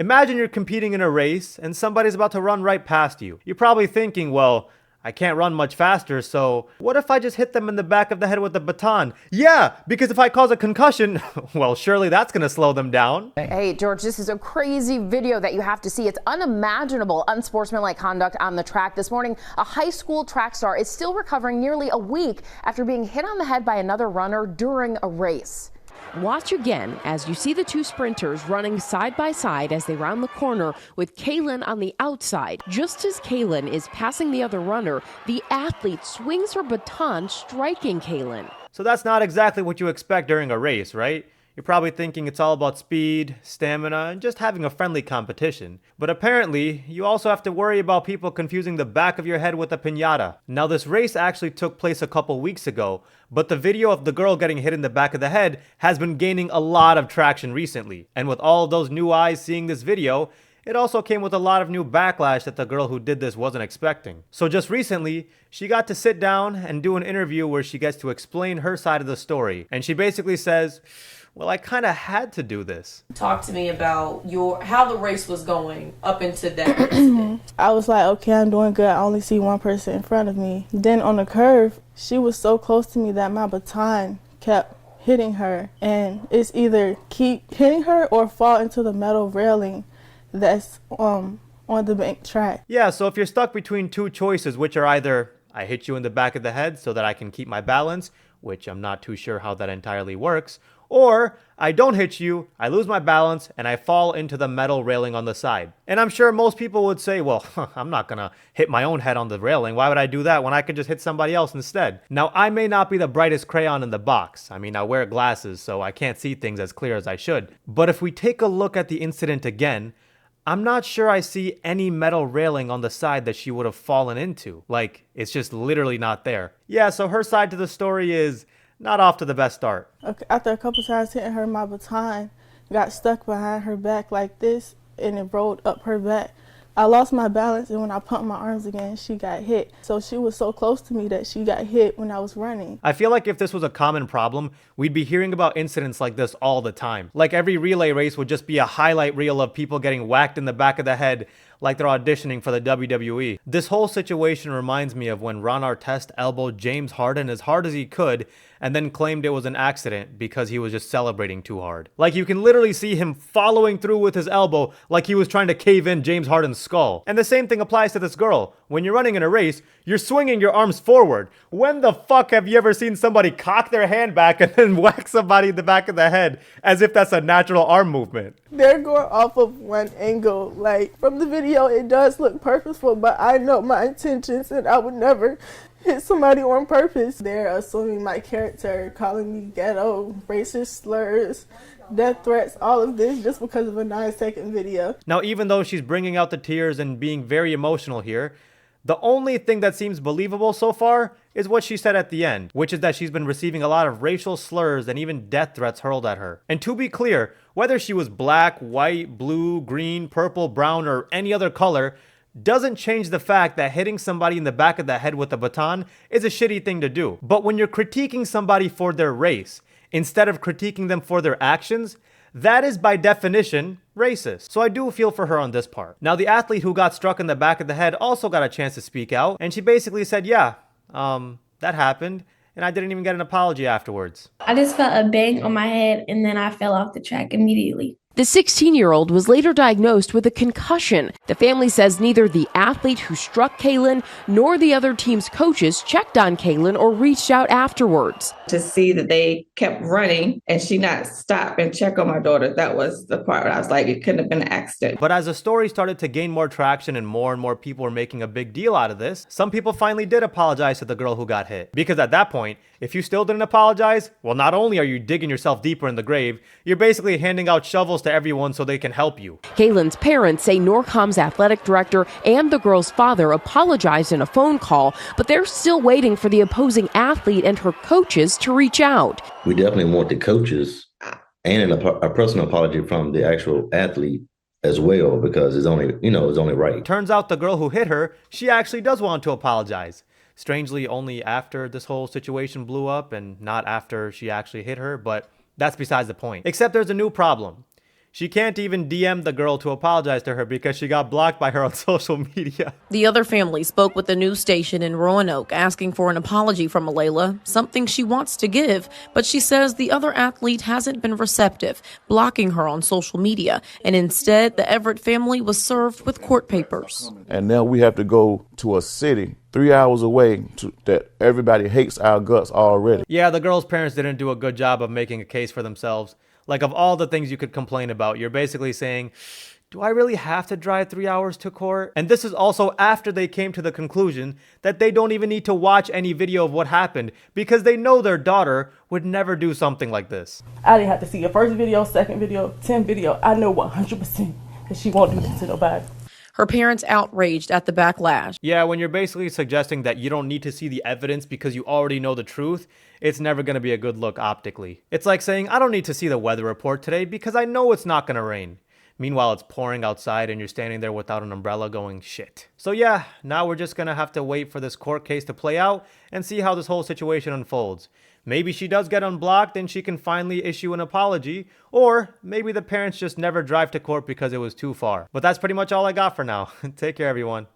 Imagine you're competing in a race and somebody's about to run right past you. You're probably thinking, well, I can't run much faster, so what if I just hit them in the back of the head with a baton? Yeah, because if I cause a concussion, well, surely that's gonna slow them down. Hey, George, this is a crazy video that you have to see. It's unimaginable, unsportsmanlike conduct on the track. This morning, a high school track star is still recovering nearly a week after being hit on the head by another runner during a race. Watch again as you see the two sprinters running side by side as they round the corner with Kaelen on the outside. Just as Kaelen is passing the other runner, the athlete swings her baton, striking Kaelen. So that's not exactly what you expect during a race, right? You're probably thinking it's all about speed, stamina, and just having a friendly competition. But apparently, you also have to worry about people confusing the back of your head with a piñata. Now, this race actually took place a couple weeks ago, but the video of the girl getting hit in the back of the head has been gaining a lot of traction recently. And with all of those new eyes seeing this video, it also came with a lot of new backlash that the girl who did this wasn't expecting. So just recently, she got to sit down and do an interview where she gets to explain her side of the story. And she basically says, well, I kind of had to do this. Talk to me about how the race was going up into that incident. I was like, okay, I'm doing good. I only see one person in front of me. Then on the curve, she was so close to me that my baton kept hitting her. And it's either keep hitting her or fall into the metal railing that's on the bank track. Yeah, so if you're stuck between two choices, which are either I hit you in the back of the head so that I can keep my balance, which I'm not too sure how that entirely works, or I don't hit you, I lose my balance, and I fall into the metal railing on the side. And I'm sure most people would say, well, I'm not gonna hit my own head on the railing. Why would I do that when I could just hit somebody else instead? Now, I may not be the brightest crayon in the box. I mean, I wear glasses, so I can't see things as clear as I should. But if we take a look at the incident again, I'm not sure I see any metal railing on the side that she would have fallen into. Like, it's just literally not there. Yeah, so her side to the story is not off to the best start. Okay, after a couple times hitting her, my baton got stuck behind her back like this, and it rolled up her back. I lost my balance, and when I pumped my arms again, she got hit. So she was so close to me that she got hit when I was running. I feel like if this was a common problem, we'd be hearing about incidents like this all the time. Like every relay race would just be a highlight reel of people getting whacked in the back of the head like they're auditioning for the WWE. This whole situation reminds me of when Ron Artest elbowed James Harden as hard as he could and then claimed it was an accident because he was just celebrating too hard. Like you can literally see him following through with his elbow like he was trying to cave in James Harden's skull. And the same thing applies to this girl. When you're running in a race, you're swinging your arms forward. When the fuck have you ever seen somebody cock their hand back and then whack somebody in the back of the head as if that's a natural arm movement? They're going off of one angle. Like, from the video, it does look purposeful, but I know my intentions and I would never hit somebody on purpose. They're assuming my character, calling me ghetto, racist slurs, death threats, all of this just because of a 9-second video. Now, even though she's bringing out the tears and being very emotional here, the only thing that seems believable so far is what she said at the end, which is that she's been receiving a lot of racial slurs and even death threats hurled at her. And to be clear, whether she was black, white, blue, green, purple, brown, or any other color, doesn't change the fact that hitting somebody in the back of the head with a baton is a shitty thing to do. But when you're critiquing somebody for their race, instead of critiquing them for their actions, that is by definition racist. So I do feel for her on this part. Now, the athlete who got struck in the back of the head also got a chance to speak out, and she basically said, yeah, that happened, and I didn't even get an apology afterwards. I just felt a bang on my head, and then I fell off the track immediately. The 16-year-old was later diagnosed with a concussion. The family says neither the athlete who struck Kaelen nor the other team's coaches checked on Kaelen or reached out afterwards. To see that they kept running and she not stop and check on my daughter, that was the part where I was like, it couldn't have been an accident. But as the story started to gain more traction and more people were making a big deal out of this, some people finally did apologize to the girl who got hit. Because at that point, if you still didn't apologize, well, not only are you digging yourself deeper in the grave, you're basically handing out shovels to everyone so they can help you. Kaelen's parents say Norcom's athletic director and the girl's father apologized in a phone call, but they're still waiting for the opposing athlete and her coaches to reach out. We definitely want the coaches and a personal apology from the actual athlete as well, because it's only right. Turns out the girl who hit her, she actually does want to apologize. Strangely, only after this whole situation blew up and not after she actually hit her, but that's besides the point. Except there's a new problem. She can't even DM the girl to apologize to her because she got blocked by her on social media. The other family spoke with the news station in Roanoke asking for an apology from Alaila, something she wants to give, but she says the other athlete hasn't been receptive, blocking her on social media, and instead the Everett family was served with court papers. And now we have to go to a city 3 hours away that everybody hates our guts already. Yeah, the girl's parents didn't do a good job of making a case for themselves. Like, of all the things you could complain about, you're basically saying, do I really have to drive 3 hours to court? And this is also after they came to the conclusion that they don't even need to watch any video of what happened because they know their daughter would never do something like this. I didn't have to see your first video, second video, 10th video. I know 100% that she won't do this to nobody. Her parents outraged at the backlash. Yeah, when you're basically suggesting that you don't need to see the evidence because you already know the truth, it's never going to be a good look optically. It's like saying, I don't need to see the weather report today because I know it's not going to rain. Meanwhile, it's pouring outside and you're standing there without an umbrella going, shit. So yeah, now we're just going to have to wait for this court case to play out and see how this whole situation unfolds. Maybe she does get unblocked and she can finally issue an apology, or maybe the parents just never drive to court because it was too far. But that's pretty much all I got for now. Take care, everyone.